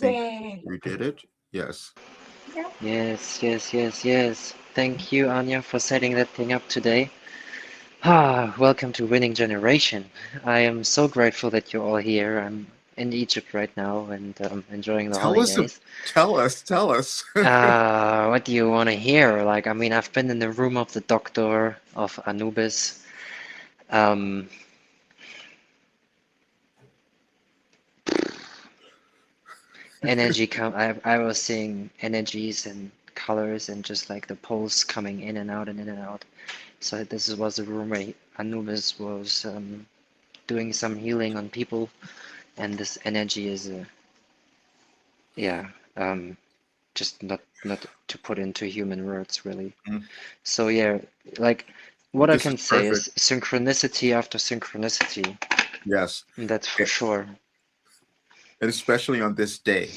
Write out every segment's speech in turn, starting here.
think Yay. we did it. Yes. Yeah. Yes. Thank you, Anja, for setting that thing up today. Welcome to Winning Generation. I am so grateful that you're all here. I'm in Egypt right now and enjoying the Tell us. holidays. Tell us. Tell us. What do you want to hear? Like, I mean, I've been in the room of the doctor of Anubis. Um, energy come. I was seeing energies and colors and just like the pulse coming in and out and in and out. So was a room where Anubis was doing some healing on people, and this energy is yeah, um, just not to put into human words really. Mm, So yeah, like what I this is can say perfect. is synchronicity after synchronicity. Yes. That's for A- sure. And especially on this day.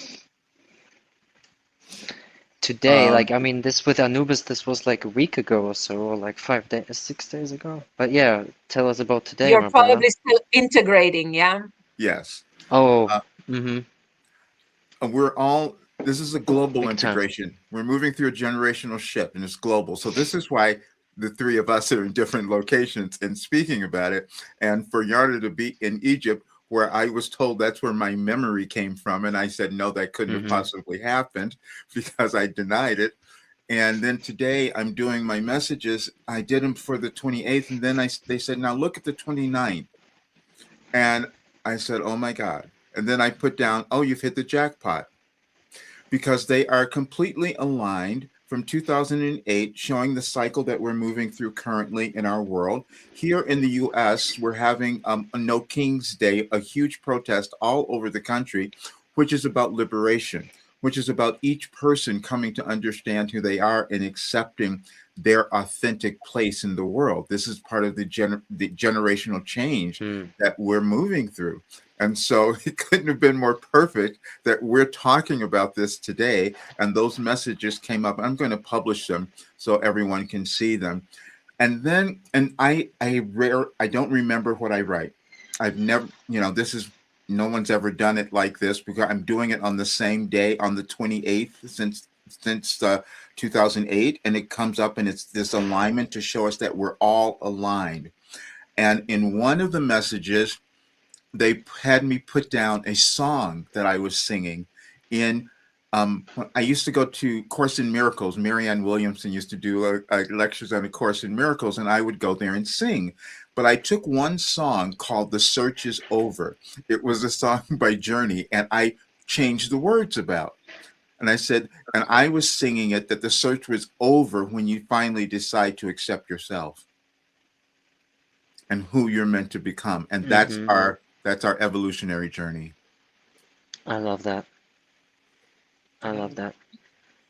Today, Um, like I mean, this with Anubis, this was like a week ago or so, or like 5 days, 6 days ago. But yeah, tell us about today, You're my brother. probably still integrating, yeah? yes. Oh, Uh, mm-hmm, we're all, this is a global big time. integration. We're moving through a generational shift and it's global. So this is why the three of us are in different locations and speaking about it. And for Yarda to be in Egypt, where I was told that's where my memory came from. And I said, no, that couldn't have Mm-hmm. possibly happened because I denied it. And then today I'm doing my messages. I did them for the 28th. And then they said, now look at the 29th. And I said, oh my God. And then I put down, oh, you've hit the jackpot because they are completely aligned from 2008, showing the cycle that we're moving through currently in our world. Here in the US, we're having a No King's Day, a huge protest all over the country, which is about liberation, which is about each person coming to understand who they are and accepting their authentic place in the world. This is part of the generational change Hmm. that we're moving through. And so it couldn't have been more perfect that we're talking about this today. And those messages came up. I'm going to publish them so everyone can see them. And then, and I don't remember what I write. I've never, this is, no one's ever done it like this because I'm doing it on the same day on the 28th since 2008. And it comes up and it's this alignment to show us that we're all aligned. And in one of the messages, they had me put down a song that I was singing in. When I used to go to Course in Miracles. Marianne Williamson used to do lectures on a Course in Miracles, and I would go there and sing. But I took one song called "The Search Is Over." It was a song by Jarne, and I changed the words about. And I said, and I was singing it that the search was over when you finally decide to accept yourself and who you're meant to become, and that's Mm-hmm. our evolutionary journey. I love that. I love Okay. that.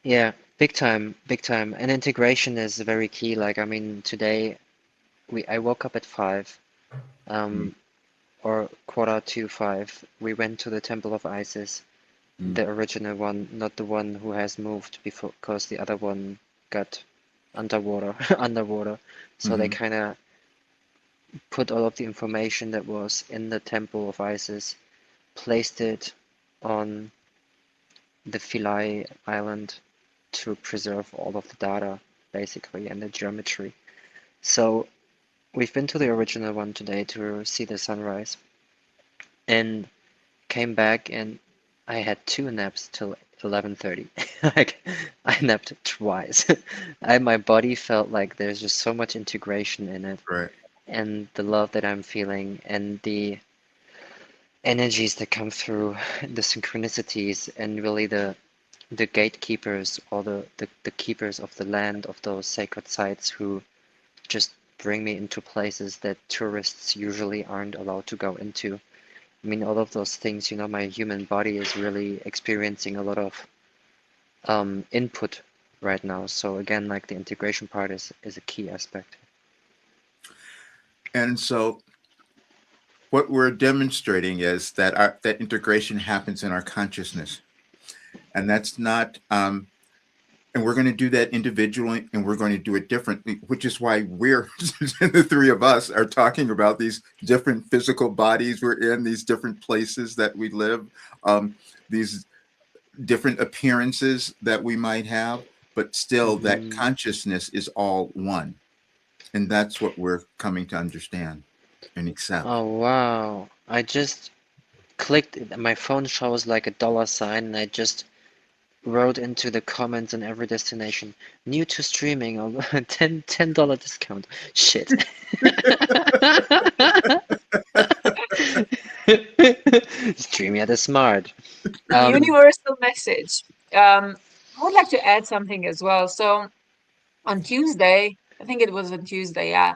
Yeah, big time, big time. And integration is very key. Like, I mean, today I woke up at 5, Mm, um, or quarter to 5. We went to the Temple of Isis, mm, the original one, not the one who has moved before, because the other one got underwater, underwater. So they mhm, kind of put all of the information that was in the Temple of Isis, placed it on the Philae Island to preserve all of the data, basically, and the geometry. So we've been to the original one today to see the sunrise, and came back and I had 2 naps till 11:30. Like I napped twice. My body felt like there's just so much integration in it, right. and the love that I'm feeling, and the energies that come through, the synchronicities, and really the gatekeepers or the keepers of the land of those sacred sites who just bring me into places that tourists usually aren't allowed to go into. I mean, all of those things, my human body is really experiencing a lot of input right now. So again, like the integration part is a key aspect. And so what we're demonstrating is that that integration happens in our consciousness, and that's not. And we're going to do that individually, and we're going to do it differently, which is why we're the three of us are talking about these different physical bodies we're in, these different places that we live, these different appearances that we might have, but still that Mm-hmm. consciousness is all one. And that's what we're coming to understand and accept. Oh wow. I just clicked it, and my phone shows like a dollar sign, and I just wrote into the comments on every destination, new to streaming or $10 discount. Shit. Streaming is smart. Um, Universal message. I would like to add something as well. So on Tuesday, I think it was on Tuesday, yeah,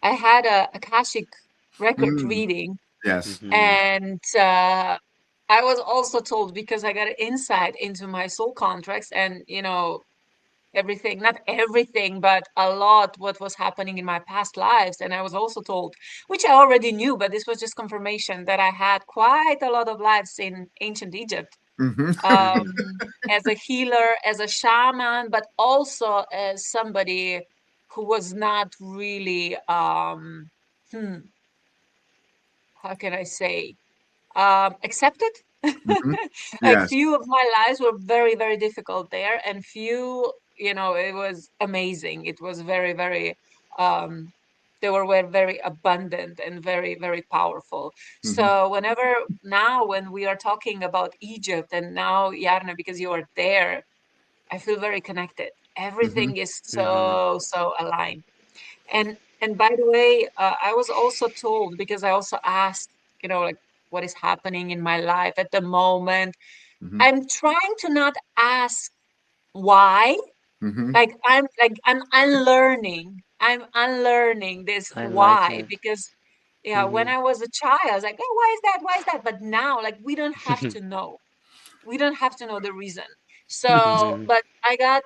I had a Akashic record Mm, reading, yes. mhm, and I was also told, because I got an insight into my soul contracts and, everything, not everything, but a lot what was happening in my past lives. And I was also told, which I already knew, but this was just confirmation, that I had quite a lot of lives in ancient Egypt, Hmm. mhm, as a healer, as a shaman, but also as somebody who was not really, hmm, how can I say, accepted. Hmm. Like Yes. few of my lives were very, very difficult there, and few, it was amazing. It was very, very, um, they were very abundant and very, very powerful. Hmm. So whenever now, when we are talking about Egypt, and now Jarne, because you are there, I feel very connected. Hmm. Everything is mhm, so, so aligned. And by the way, I was also told, because I also asked, like, what is happening in my life at the moment. Hmm. I'm trying to not ask why. Hmm. I'm unlearning. I'm unlearning this I like why, it. because yeah, when Mhm, I was a child, I was like, oh, why is that? Why is that? But now, like, we don't have to know the reason. So, mhm, but I got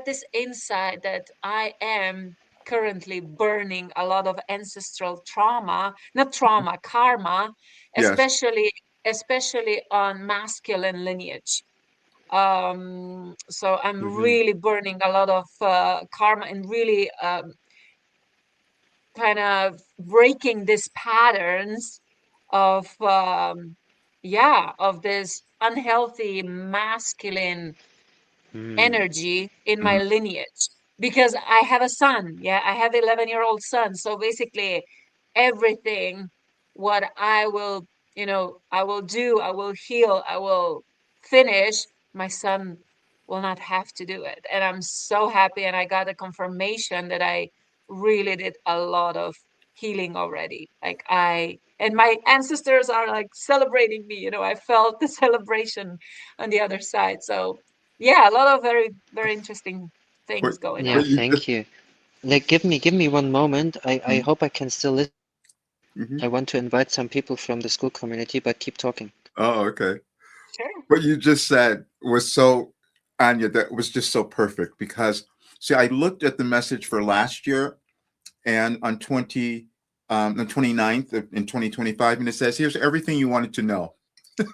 this insight that I am currently burning a lot of ancestral trauma, not trauma, karma, Yes. especially on masculine lineage. So I'm mhm, really burning a lot of karma, and really kind of breaking these patterns of of this unhealthy masculine mm, energy in my Hmm. lineage, because I have a son. Yeah, I have 11-year-old son. So basically, everything what I will do, I will heal, I will finish. My son will not have to do it, and I'm so happy. And I got a confirmation that I really did a lot of healing already. Like, and my ancestors are like celebrating me. I felt the celebration on the other side. So yeah, a lot of very, very interesting What, things going yeah, what on. you just, thank you. Like, give me one moment. I hope I can still listen. hmm. I want to invite some people from the school community, but keep talking. Oh, okay. Sure. What you just said was so, Anya, that was just so perfect because, see, I looked at the message for last year and on the 29th in 2025, and it says, here's everything you wanted to know.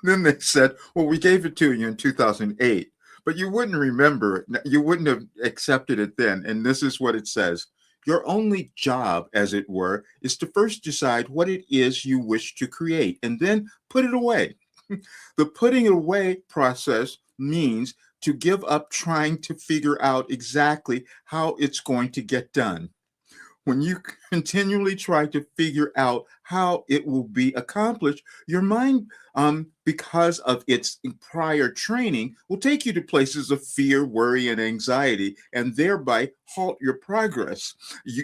Then they said, well, we gave it to you in 2008, but you wouldn't remember it. You wouldn't have accepted it then. And this is what it says. Your only job, as it were, is to first decide what it is you wish to create and then put it away. The putting it away process means to give up trying to figure out exactly how it's going to get done. When you continually try to figure out how it will be accomplished, your mind, because of its prior training, will take you to places of fear, worry, and anxiety, and thereby halt your progress,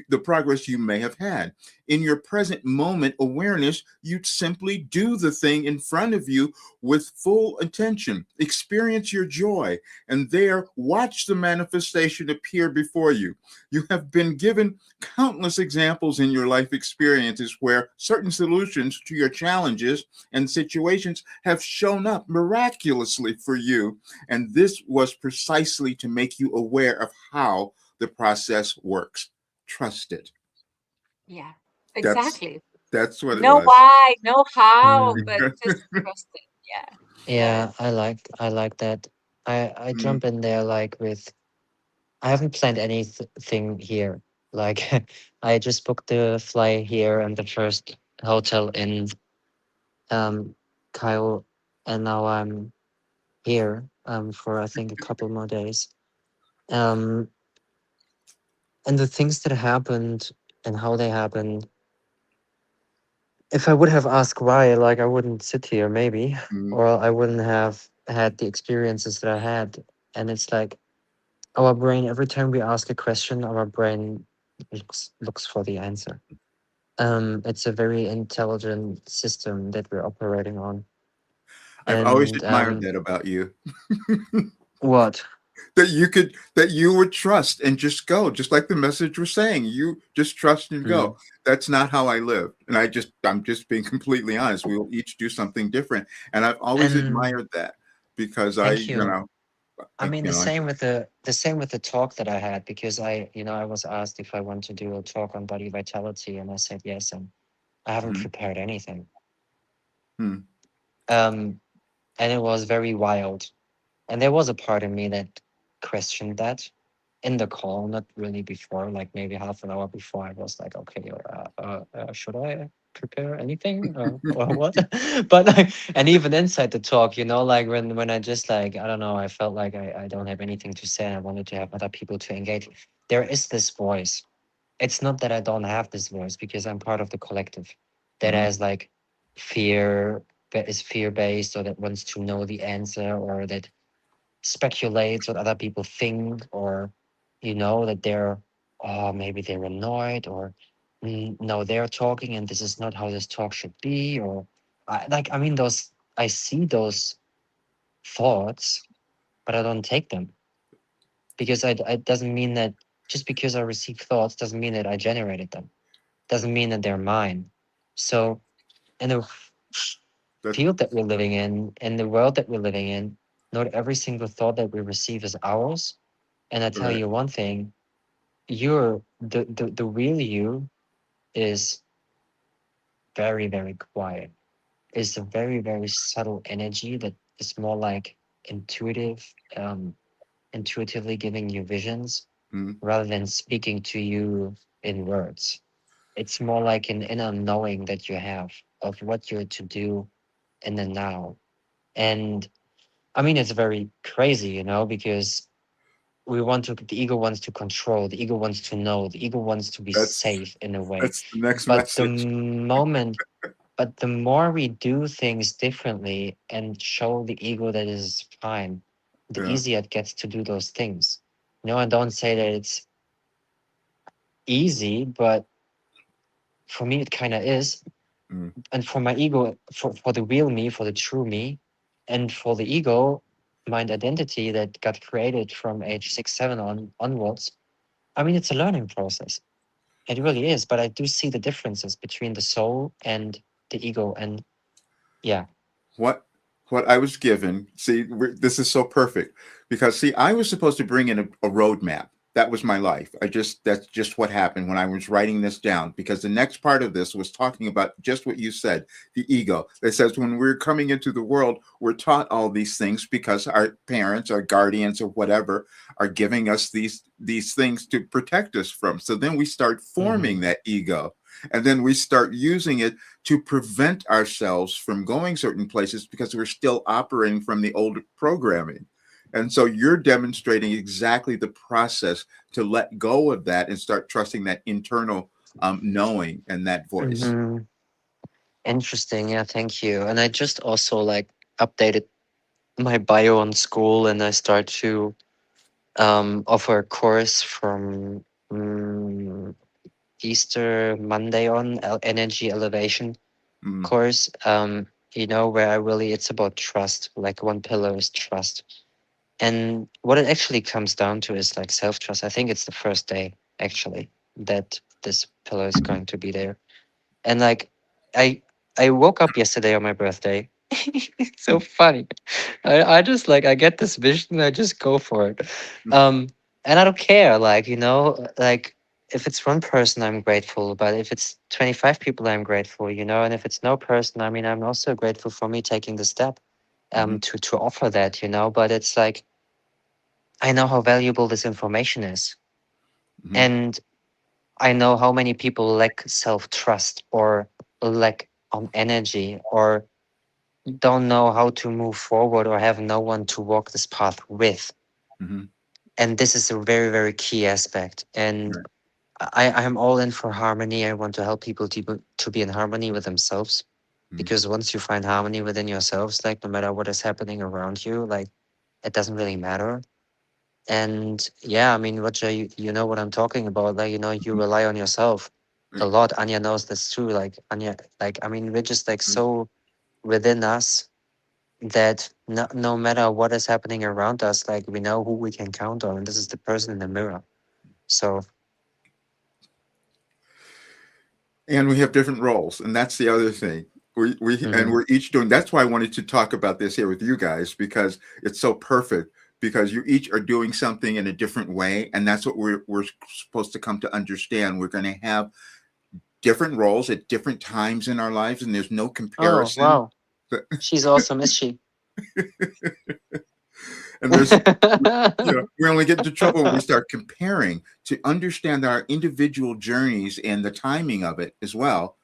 the progress you may have had. In your present moment awareness, you simply do the thing in front of you with full attention. Experience your joy, and there watch the manifestation appear before you. You have been given countless examples in your life experiences where certain solutions to your challenges and situations have shown up miraculously for you. And this was precisely to make you aware of how the process works. Trust it. Yeah, That's exactly. that's what it No was. why, no how, Mm, but just trust it. Yeah. Yeah. yeah, I like that. I Mhm. jump in there like with I haven't planned anything here. Like I just booked the flight here and the first hotel in um Cairo, and now I'm here. for I think a couple more days. Um, and the things that happened and how they happened, if I would have asked why, like I wouldn't sit here maybe, Mm. or I wouldn't have had the experiences that I had. And it's like our brain, every time we ask a question, our brain looks for the answer. It's a very intelligent system that we're operating on. I've always And admired that about you. what? That you would trust and just go, just like the message was saying. You just trust and go. Mm. That's not how I live. And I'm just being completely honest. We will each do something different. And I've always And admired that because thank you. I mean, you know, I, the same with the talk that I had, because I was asked if I want to do a talk on body vitality, and I said yes, and I haven't mhm, prepared anything. mhm, Um, and it was very wild. And there was a part of me that questioned that in the call, not really before, like maybe half an hour before. I was like, okay, should I prepare anything or what? But like, and even inside the talk, like when I just like, I don't know, I felt like I don't have anything to say and I wanted to have other people to engage. There is this voice. It's not that I don't have this voice, because I'm part of the collective that mhm, has like fear, that is fear based, or that wants to know the answer, or that speculates what other people think, or that they're, oh, maybe they're annoyed, or no, they're talking and this is not how this talk should be, or I mean, those, I see those thoughts, but I don't take them, because it doesn't mean that, just because I receive thoughts doesn't mean that I generated them, doesn't mean that they're mine. So in the that field that we're living in the world that we're living in, not every single thought that we receive is ours. And I tell right. you one thing, you're the real you is very, very quiet. It's a very, very subtle energy that is more like intuitive, um, intuitively giving you visions Mhm, rather than speaking to you in words. It's more like an inner knowing that you have of what you're to do in the now. And I mean, it's very crazy, because the ego wants to control, the ego wants to know, the ego wants to be that's safe in a way. that's the next But the message. moment, but the more we do things differently and show the ego that is fine, the Yeah. easier it gets to do those things. I don't say that it's easy, but for me, it kind of is. Mm. And for my ego, for the real me, for the true me, and for the ego mind identity that got created from age 6, 7 onwards, I mean, it's a learning process. It really is. But I do see the differences between the soul and the ego. And yeah. what what I was given. See, this is so perfect because see, I was supposed to bring in a roadmap. That was my life. That's just what happened when I was writing this down. Because the next part of this was talking about just what you said, the ego. That says when we're coming into the world, we're taught all these things because our parents, our guardians, or whatever, are giving us these things to protect us from. So then we start Hmm. forming that ego, and then we start using it to prevent ourselves from going certain places because we're still operating from the old programming. And so you're demonstrating exactly the process to let go of that and start trusting that internal knowing and that voice. Hmm. Interesting. Yeah. Thank you. And I just also like updated my bio on school, and I start to offer a course from um, Easter Monday on, energy elevation Mm, course, where I really, it's about trust. Like one pillar is trust. And what it actually comes down to is like self trust. I think it's the first day actually that this pillar is going to be there. And like I I woke up yesterday on my birthday. It's so mm, funny. I just like, I get this vision and I just go for it. mm, And I don't care, like, like if it's one person I'm grateful, but if it's 25 people I'm grateful, and if it's no person, I mean, I'm also grateful for me taking the step mhm, to offer that, but it's like I know how valuable this information is. mhm, And I know how many people lack self trust or lack energy, or don't know how to move forward or have no one to walk this path with. Mm-hmm. And this is a very, very key aspect. And Right. I am all in for harmony. I want to help people to be in harmony with themselves. Mm-hmm. Because once you find harmony within yourselves, like no matter what is happening around you, like it doesn't really matter. And yeah, I mean, Roger, you know what I'm talking about. Like, you rely on yourself a Right. lot. Anja knows that's true. Like Anja, like, I mean, we're just like Mm-hmm. so within us that no matter what is happening around us, like we know who we can count on. And this is the person in the mirror. So, And we have different roles, and that's the other thing. And mhm. we're each doing. That's why I wanted to talk about this here with you guys, because it's so perfect. Because you each are doing something in a different way, and that's what we're supposed to come to understand. We're going to have different roles at different times in our lives, and there's no Oh, comparison. wow. She's awesome, is she? And there's, we only get into trouble when we start comparing. To understand that our individual journeys and the timing of it as well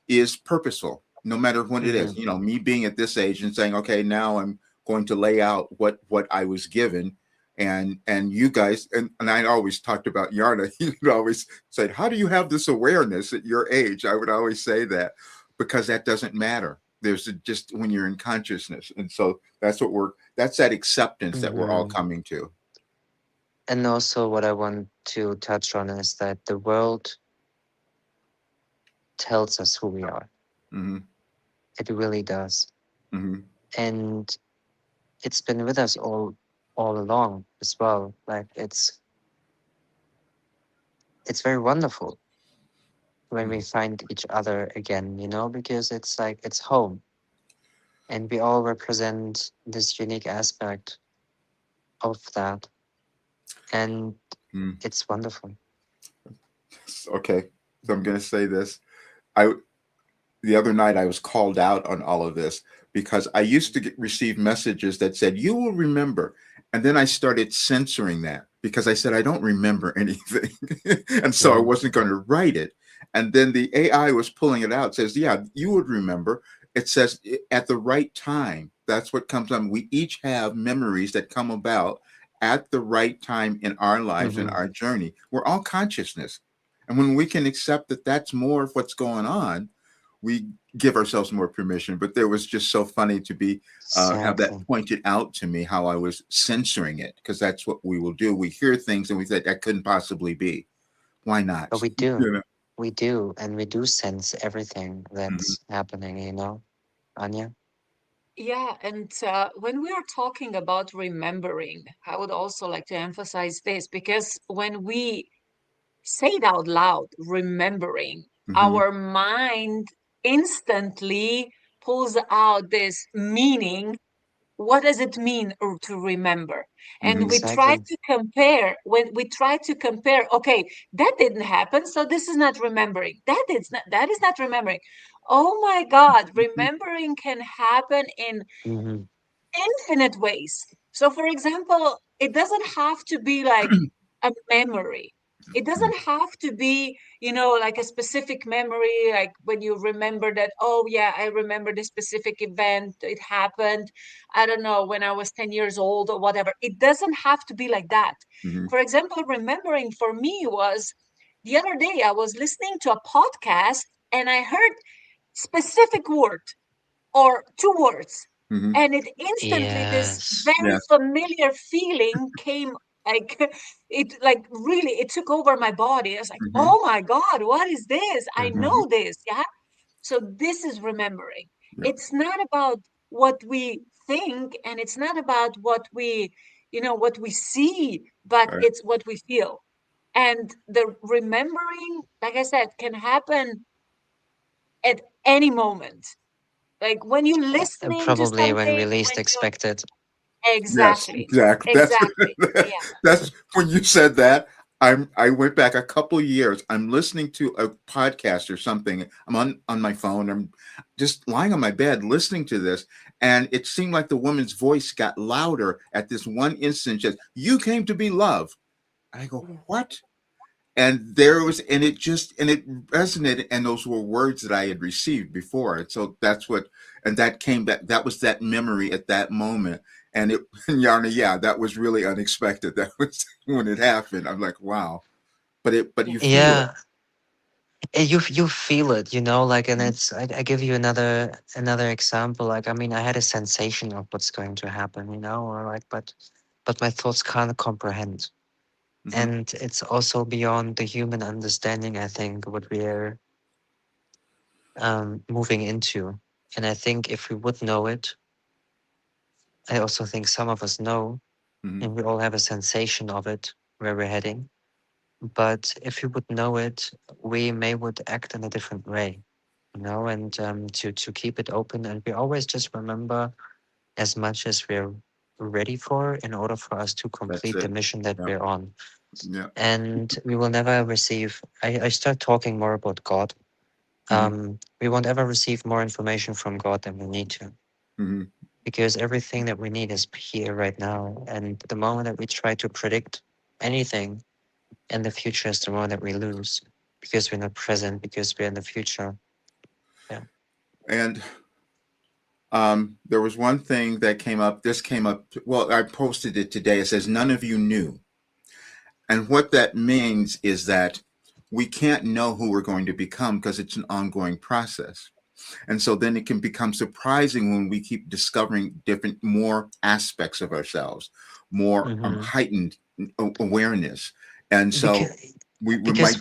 is purposeful, no matter what it is. Mhm. Me being at this age and saying, okay, now I'm going to lay out what I was given. And you guys, and I always talked about Jarne. He would always say, how do you have this awareness at your age? I would always say that, because that doesn't matter. There's just when you're in consciousness. And so that's that acceptance that we're all Mhm. coming to. And also, what I want to touch on is that the world tells us who we are. Hmm. It really does. Hmm. And it's been with us all along as well. Like it's very wonderful when we find each other again, because it's like it's home. And we all represent this unique aspect of that. And Mm. it's wonderful. Okay, so I'm going to say this. I The other night I was called out on all of this, because I used to receive messages that said, you will remember. And then I started censoring that, because I said, I don't remember anything. And so I Mhm. wasn't going to write it. And then the AI was pulling it out. It says, yeah, you would remember. It says at the right time. That's what comes on. We each have memories that come about at the right time in our lives and Mhm. our journey. We're all consciousness. And when we can accept that that's more of what's going on, we give ourselves more permission. But there was just so funny to be have that Exactly. pointed out to me, how I was censoring it, because that's what we will do. We hear things and we say that couldn't possibly be. Why But not? we do. You know? We do. And we do sense everything Mhm. that's happening, Anja? Yeah, and when we are talking about remembering, I would also like to emphasize this, because when we say it out loud, remembering, Mhm. our mind instantly pulls out this meaning. What does it mean to remember? And Mhm. we try Exactly. to compare. When we try to compare, okay, that didn't happen, so this is not remembering. That is not remembering. Oh my God, remembering can happen in Mhm. infinite ways. So, for example, it doesn't have to be like a memory. It doesn't have to be, like a specific memory, like when you remember that, oh, yeah, I remember this specific event. It happened, I don't know, when I was 10 years old or whatever. It doesn't have to be like that. Mhm. For example, remembering for me was the other day I was listening to a podcast and I heard specific word or two words, Mhm. and it instantly, this Yes. very Yes. familiar feeling came, like it, like really it took over my body. I was like, Mhm. oh my God, what is this? I Mhm. Mhm. know this. Yeah. So this is remembering. Yeah. It's not about what we think, and it's not about what we see, but Right. it's what we feel. And the remembering, like I said, can happen at any moment, like when you're listening to Probably when something, we least when you expect it. Yes, exactly, exactly. exactly, yeah. That's when you said that. I went back a couple years. I'm listening to a podcast or something. I'm on my phone. I'm just lying on my bed listening to this, and it seemed like the woman's voice got louder at this one instance. Just, you came to be loved. I go, what? And there was, and it resonated, and those were words that I had received before. And so that's what, and that came back. That was that memory at that moment. And it, Jarne, yeah, that was really unexpected. That was when it happened. I'm like, wow. But Yeah. you feel it. Yeah, you feel it, like, and Mhm. it's I give you another example. Like, I mean, I had a sensation of what's going to happen, or like, but my thoughts can't comprehend, Mhm. and it's also beyond the human understanding. I think what we're moving into, and I think if we would know it, I also think some of us know, Mhm. and we all have a sensation of it where we're heading. But if we would know it, we may would act in a different way, and to keep it open, and we always just remember as much as we're ready for in order for us to That's complete the it. mission that Yeah. we're on. Yeah. And we will never receive. I start talking more about God. Mhm. We won't ever receive more information from God than we need to, Mhm. because everything that we need is here right now. And the moment that we try to predict anything in the future is the moment that we lose, because we're not present, because we're in the future. Yeah. And there was one thing that came up. This came up. Well, I posted it today. It says none of you knew, and what that means is that we can't know who we're going to become because it's an ongoing process. And so then it can become surprising when we keep discovering different, more aspects of ourselves, more hmm heightened awareness. And so Because we because might,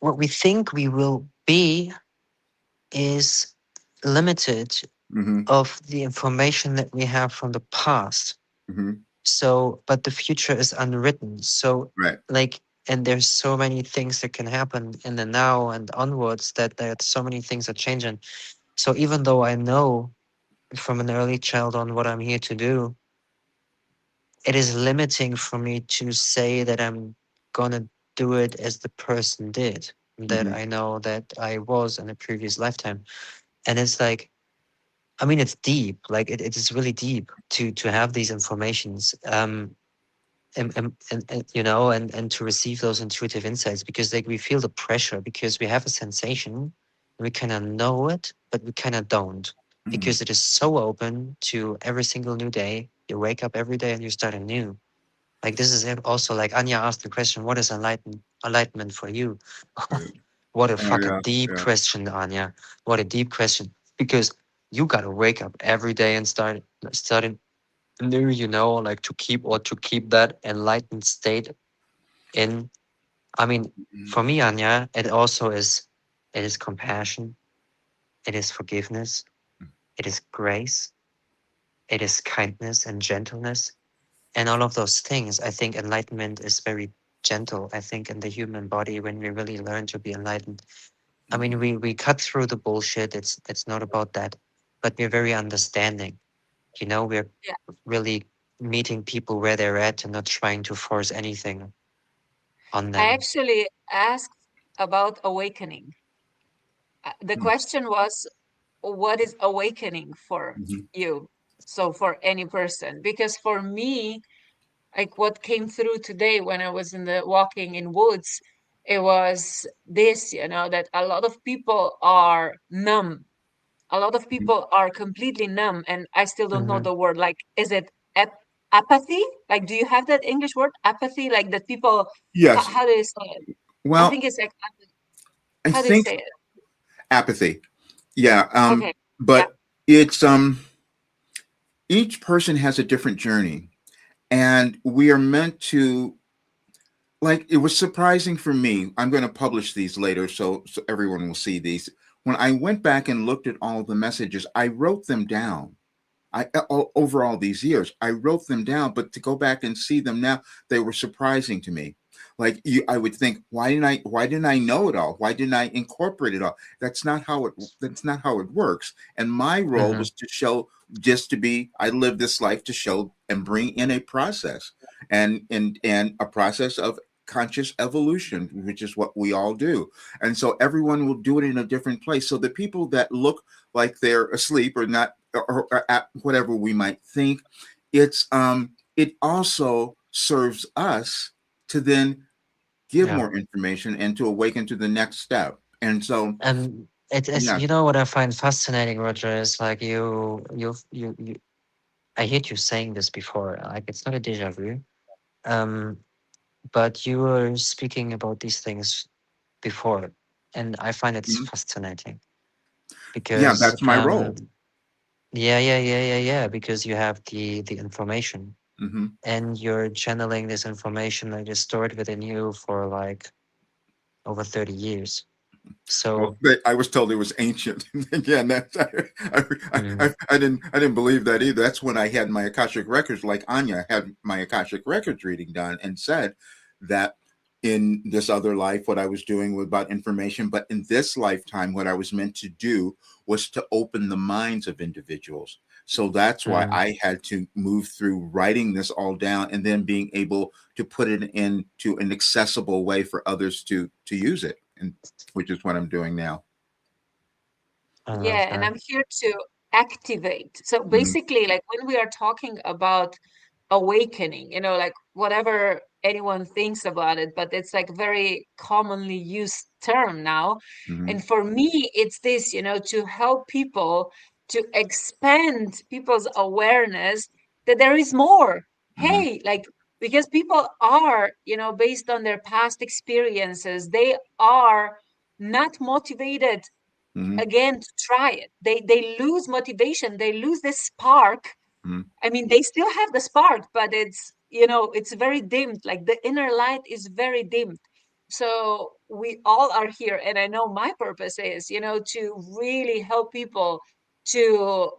what we think we will be is limited mm-hmm, of the information that we have from the past. mm-hmm, So, but the future is unwritten. So, right. like, and there's so many things that can happen in the now and onwards, that there's so many things that change. And so, even though I know from an early child on what I'm here to do, it is limiting for me to say that I'm gonna do it as the person did, that Mm-hmm, I know that I was in a previous lifetime. And it's like, I mean, it's deep. Like, it is really deep to have these informations. And to receive those intuitive insights, because like we feel the pressure, because we have a sensation, and we kind of know it, but we kind of don't, mm-hmm, because it is so open to every single new day. You wake up every day and you start anew. Like, this is also, like, Anja asked the question, what is enlightenment for you? right. What a Oh fucking yeah, deep yeah. question, Anja. What a deep question. Because you gotta wake up every day and starting new, like, to keep that enlightened state in. I mean, Mm-hmm, for me, Anja, it is compassion, it is forgiveness, it is grace, it is kindness and gentleness, and all of those things. I think enlightenment is very gentle. I think in the human body, when we really learn to be enlightened, I mm-hmm, mean, we cut through the bullshit. It's not about that, but we're very understanding. We're Yeah. really meeting people where they're at and not trying to force anything on I them. actually asked about awakening. The question was, what is awakening for mm-hmm, you? So for any person, because for me, like what came through today when I was in the walking in woods, it was this, that a lot of people are numb. A lot of mm-hmm. people are completely numb, and I still don't know hmm the word. Like, is it apathy? Like, do you have that English word, apathy? Like that people, Yes. how do you say it? I Well, think it's like, I how do you think say it? apathy. Yeah. Okay. Yeah. But it's each person has a different journey, and we are meant to, like, it was surprising for me. I'm going to publish these later so everyone will see these. When I went back and looked at all the messages, I wrote them down. Over all these years, I wrote them down, but to go back and see them now, they were surprising to me. Like, I would think, why didn't I know it all? Why didn't I incorporate it all? That's not how it works. And my role hmm was to show, just to be, I live this life to show and bring in a process, and a process of conscious evolution, which is what we all do. And so everyone will do it in a different place. So the people that look like they're asleep or not, or at whatever we might think, it also serves us to then give Yeah. more information and to awaken to the next step. And so, And It's Yeah. you know what I find fascinating, Roger, is like you. I heard you saying this before. Like it's not a deja vu. Um, but you were speaking about these things before, and I find it's Mhm. fascinating Yeah, because that's my role. yeah, because you have the information Hmm. and you're channeling this information that is stored within you for like over 30 years. Well, So I was told it was ancient. Again, that mm, I didn't believe that either. That's when I had my Akashic records, like Anja had my Akashic records reading done, and said that in this other life, what I was doing was about information, but in this lifetime, what I was meant to do was to open the minds of individuals. So that's why mm, I had to move through writing this all down and then being able to put it into an accessible way for others to use it. And which is what I'm doing now. I love Yeah, and that. I'm here to activate. So Mhm, basically, like when we are talking about awakening, like whatever anyone thinks about it, but it's like very commonly used term now. mhm, And for me, it's this, to help people to expand people's awareness that there is more. mhm, Hey, like because people are, based on their past experiences, they are not motivated mhm, again to try it. They lose motivation, they lose this spark. mhm, I mean, they still have the spark, but it's very dimmed. Like the inner light is very dimmed. So we all are here, and I know my purpose is, to really help people to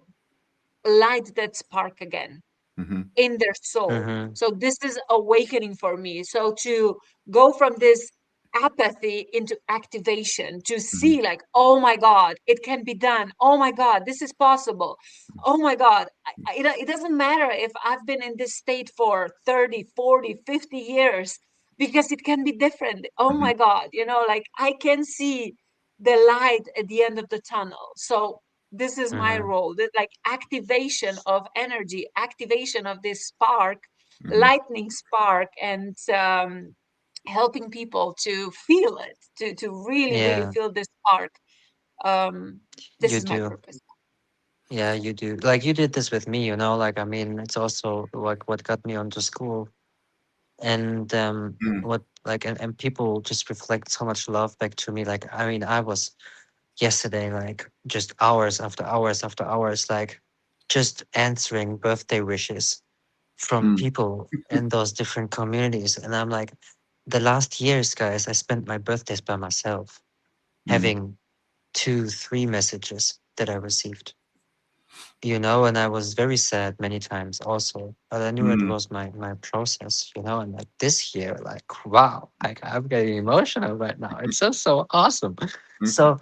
light that spark again mhm, in their soul. Mm-hmm, So this is awakening for me. So to go from this apathy into activation, to mhm, see like, oh my God, it can be done. Oh my God, this is possible. Oh my God, it doesn't matter if I've been in this state for 30, 40, 50 years, because it can be different. Oh mhm, my God, like I can see the light at the end of the tunnel. So this is my mm-hmm. role, like activation of energy, activation of this spark, mhm, lightning spark, and helping people to feel it, to really really Yeah, feel this spark. um this you is my do. purpose. Yeah, you do. Like you did this with me, like I mean, it's also like what got me onto school and mhm, what like and people just reflect so much love back to me. Like I mean, I was yesterday like just hours after hours after hours like just answering birthday wishes from mhm, people in those different communities. And I'm like, the last years, guys, I spent my birthdays by myself, mhm, having 2, 3 messages that I received, and I was very sad many times also. But I knew it mhm, was my process, and like this year, like wow, like I'm getting emotional right now. It's so awesome. mhm, So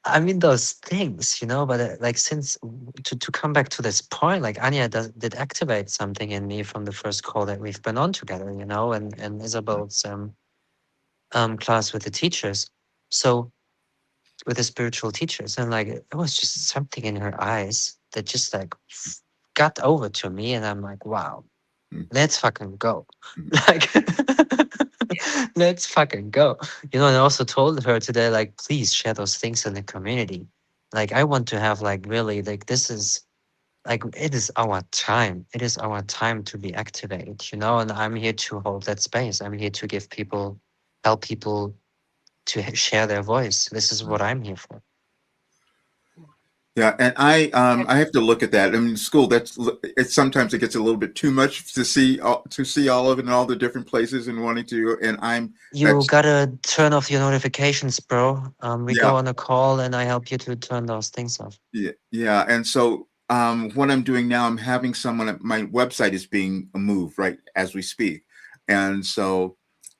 I mean those things, but like since to come back to this point, like Anya did activate something in me from the first call that we've been on together, and Isabel's class with the teachers. So with the spiritual teachers, and like it was just something in her eyes that just like got over to me, and I'm like, wow, mhm, let's fucking go, mhm, like let's fucking go. And I also told her today, like, please share those things in the community. Like I want to have like really like this is like it is our time. It is our time to be activated, and I'm here to hold that space. I'm here to give people, help people to share their voice. This is mhm. what I'm here for. Yeah, and I have to look at that. I mean, school it sometimes it gets a little bit too much to see all of it in all the different places and wanting to. And I'm You that's gotta turn off your notifications, bro. We yeah, go on a call and I help you to turn those things off. yeah, yeah. And so what I'm doing now, I'm having someone. My website is being moved right as we speak, and so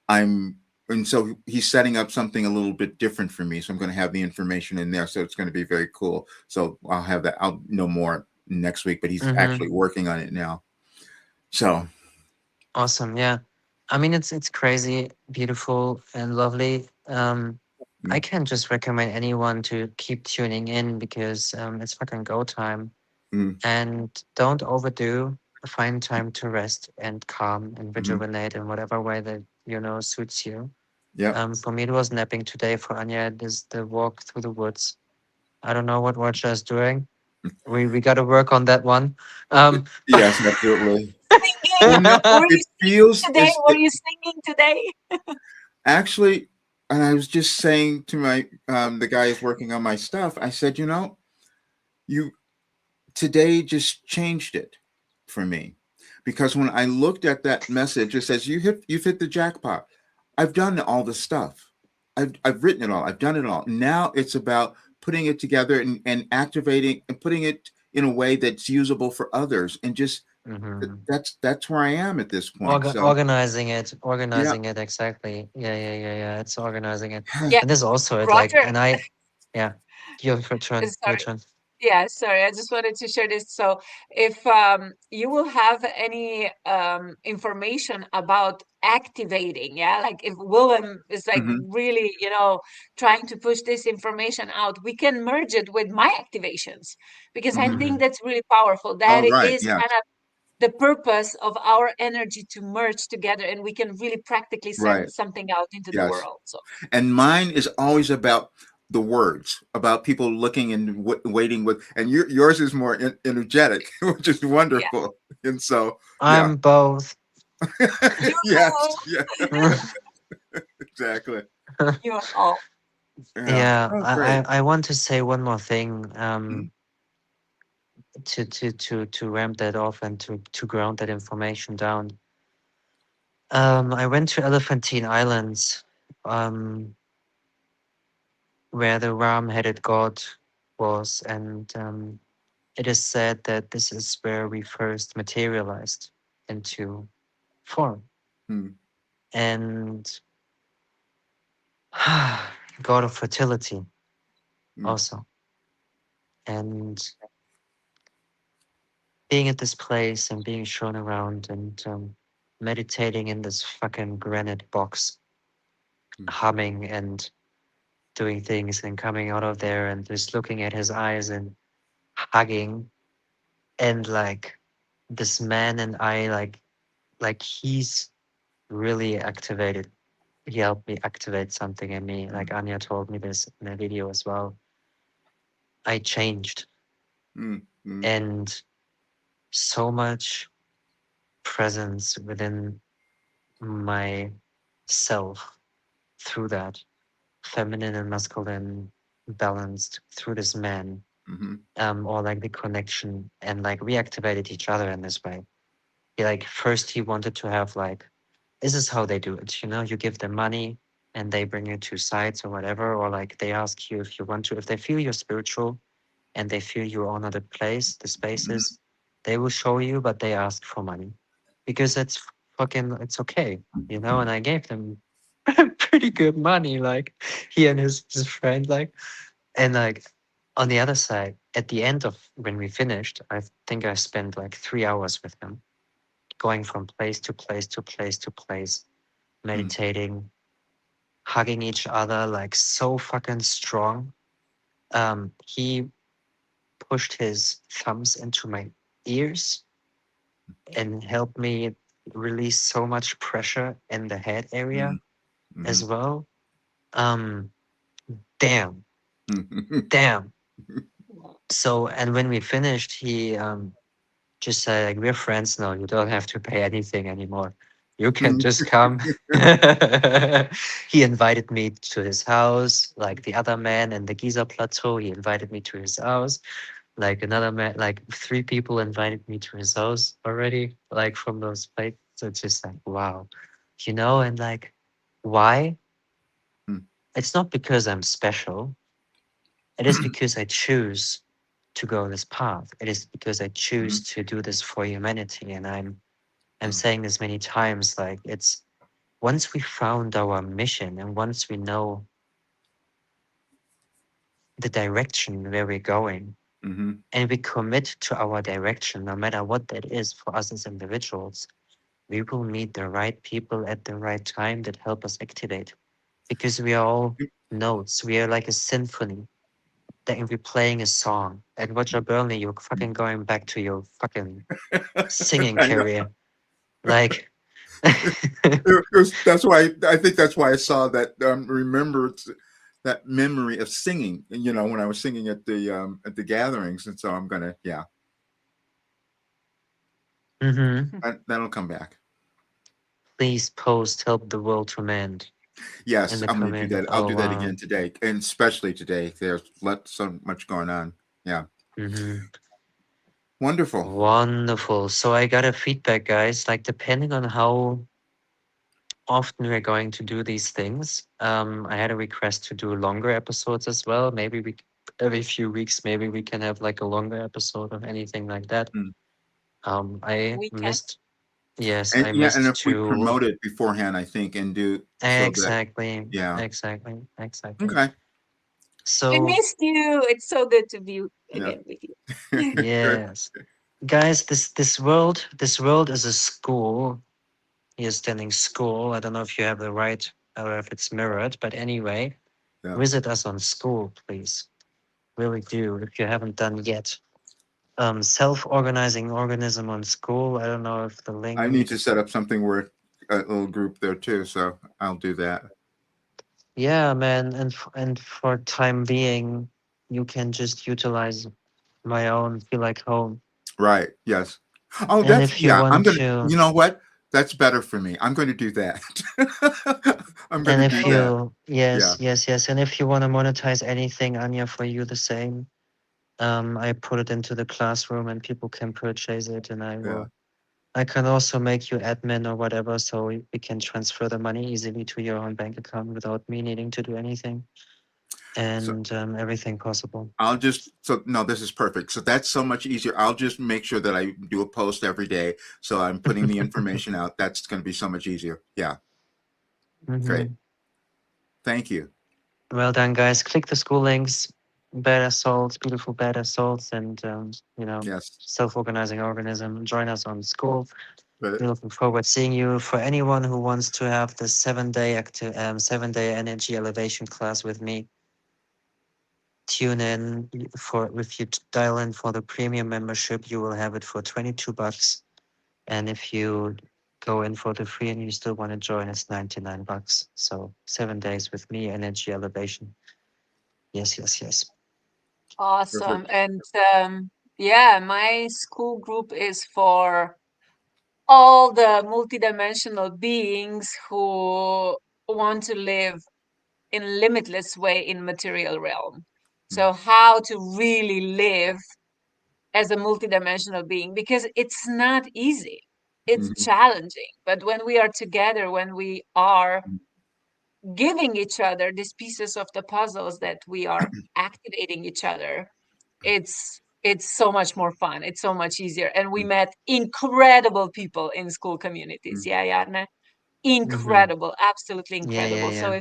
I'm and so he's setting up something a little bit different for me. So I'm going to have the information in there. So it's going to be very cool. So I'll have that. I'll know more next week, but he's Mm-hmm. actually working on it now. So Awesome. Yeah. I mean, it's crazy, beautiful, and lovely. I mm, can just recommend anyone to keep tuning in because it's fucking go time. mm, And don't overdo. Find time to rest and calm and mhm. rejuvenate in whatever way that suits you. Yep. For me, it was napping today. For Anya, it is the walk through the woods. I don't know what Roger is doing. We got to work on that one. Um, Yes, absolutely. Singing? Well, no, Were it you singing feels today? as Were you singing today? actually, and I was just saying to my the guys working on my stuff, I said, you today just changed it for me, because when I looked at that message, it says you've hit the jackpot. I've done all the stuff. I've written it all. I've done it all. Now it's about putting it together and activating and putting it in a way that's usable for others, and just mhm. that's where I am at this point. So yeah. Organizing it exactly. Yeah. It's organizing it, Yeah, and there's also it like, Roger. and I, yeah, your turn, your Sorry. turn. Yeah, sorry. I just wanted to share this. So, if you will have any information about activating, yeah, like if Willem is like Hmm. really, trying to push this information out, we can merge it with my activations because I Hmm. think Hmm. that's really powerful. That All right. is Yes. kind of the purpose of our energy to merge together, and we can really practically Right. send something out into the Yes. world. So, And mine is always about the words, about people looking and waiting with, and yours is more energetic, which is yeah, wonderful. And so, yeah. I'm both. you Yes. Yeah. Exactly. you are all. Yeah. Yeah, Oh, I, great. I I want to say one more thing, Mhm. to ramp that off and to ground that information down. I went to Elephantine Islands, um, where the ram-headed god was, and it is said that this is where we first materialized into form. Mm, And god of fertility mm, also. And being at this place and being shown around and meditating in this fucking granite box, mm, humming and doing things and coming out of there and just looking at his eyes and hugging, and like this man and I, like he's really activated. He helped me activate something in me. Like Anja told me this in a video as well. I changed, mm, mm, and so much presence within my self through that, feminine and masculine balanced through this man, mhm, or like the connection, and like we activated each other in this way. He like first he wanted to have like, this is how they do it, you give them money and they bring you to sites or whatever, or like they ask you if you want to, if they feel you're spiritual and they feel you honor the place, the mhm, spaces, they will show you, but they ask for money because it's fucking, it's okay, and I gave them pretty good money, like he and his friend, like, and like on the other side, at the end of when we finished, I think I spent like 3 hours with him, going from place to place to place to place, mm, meditating, hugging each other, like so fucking strong. He pushed his thumbs into my ears and helped me release so much pressure in the head area mm, as mhm, well. Um, damn, mhm, damn. So, and when we finished, he just said, like, we're friends now. You don't have to pay anything anymore. You can mm, just come. He invited me to his house, like the other man in the Giza Plateau. He invited me to his house. Like another man, like three people invited me to his house already, like from those places. So it's just like, wow, and like, why? mm, It's not because I'm special. It is because I choose to go this path. It is because I choose mhm, to do this for humanity. And I'm oh, saying this many times, like it's once we found our mission and once we know the direction where we're going mhm, and we commit to our direction, no matter what that is for us as individuals, we will meet the right people at the right time that help us activate, because we are all notes. We are like a symphony that we're playing a song. And Roger Burnley, you're fucking going back to your fucking singing I know. career. Like, That's why I think that's why I saw that remembrance that memory of singing, when I was singing at the gatherings, and so I'm gonna, yeah, Mm-hmm. that'll come back. Please post "Help the World to Mend" in Yes, the I'm gonna do comment. that. I'll Oh do that wow. again today, and especially today. There's so much going on. Yeah, Mm-hmm. wonderful. Wonderful. So I got a feedback, guys. Like depending on how often we're going to do these things, I had a request to do longer episodes as well. Maybe we every few weeks, maybe we can have like a longer episode of anything like that. Mm. I We can. missed. Yes, And I yeah, and if missed we to. promote it beforehand, I think, and do so that, Exactly, yeah. exactly, exactly. Okay. We So, missed you. It's so good to be Yeah. again with you. Good. yes, guys, this world is a school. You're standing school. I don't know if you have the right or if it's mirrored, but anyway, Yeah. visit us on school, please. Really do if you haven't done yet. Self-organizing organism on school. I don't know if the I need link. to set up something where a little group there too, so I'll do that. Yeah, man, and for time being, you can just utilize my own feel like home. Right. Yes. Oh, And that's, if you yeah. I'm want gonna. to, You know what? That's better for me. I'm going to do that. I'm going and to if do that. you, Yeah. yes, yes, yes, and if you want to monetize anything, Anya, for you the same. I put it into the classroom and people can purchase it, and Yeah. I can also make you admin or whatever, so we can transfer the money easily to your own bank account without me needing to do anything, So and everything possible. I'll just, so no, this is perfect. So that's so much easier. I'll just make sure that I do a post every day. So I'm putting the information out. That's going to be so much easier. Yeah. Great. Hmm. Thank you. Well done, guys. Click the school links, badass souls, beautiful badass souls, and Yes. self-organizing organism. Join us on school. But We're looking forward seeing you. For anyone who wants to have the 7-day 7-day energy elevation class with me, tune in for if you dial in for the premium membership, you will have it for $22. And if you go in for the free and you still want to join, it's $99. So 7 days with me, energy elevation. Yes, yes, yes. Awesome. perfect. And yeah, my school group is for all the multidimensional beings who want to live in limitless way in material realm. So how to really live as a multidimensional being, because it's not easy. It's Mhm. challenging. But when we are together, when we are giving each other these pieces of the puzzles that we are activating each other, it's so much more fun. It's so much easier. And we met incredible people in school communities. Yeah, Jarne. Mm-hmm. Incredible, absolutely Yeah, yeah, incredible. So yeah.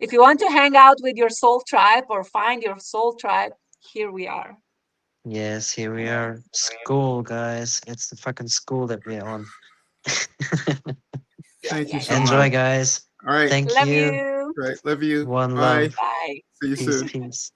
if you want to hang out with your soul tribe or find your soul tribe, here we are. Yes, here we are. School, guys. It's the fucking school that we're on. Yeah, Thank you yeah, so yeah. Enjoy, much. guys. All right. Thank Love you. you. Right. Love you. One Bye. love. Bye. See you Peace, soon. peace.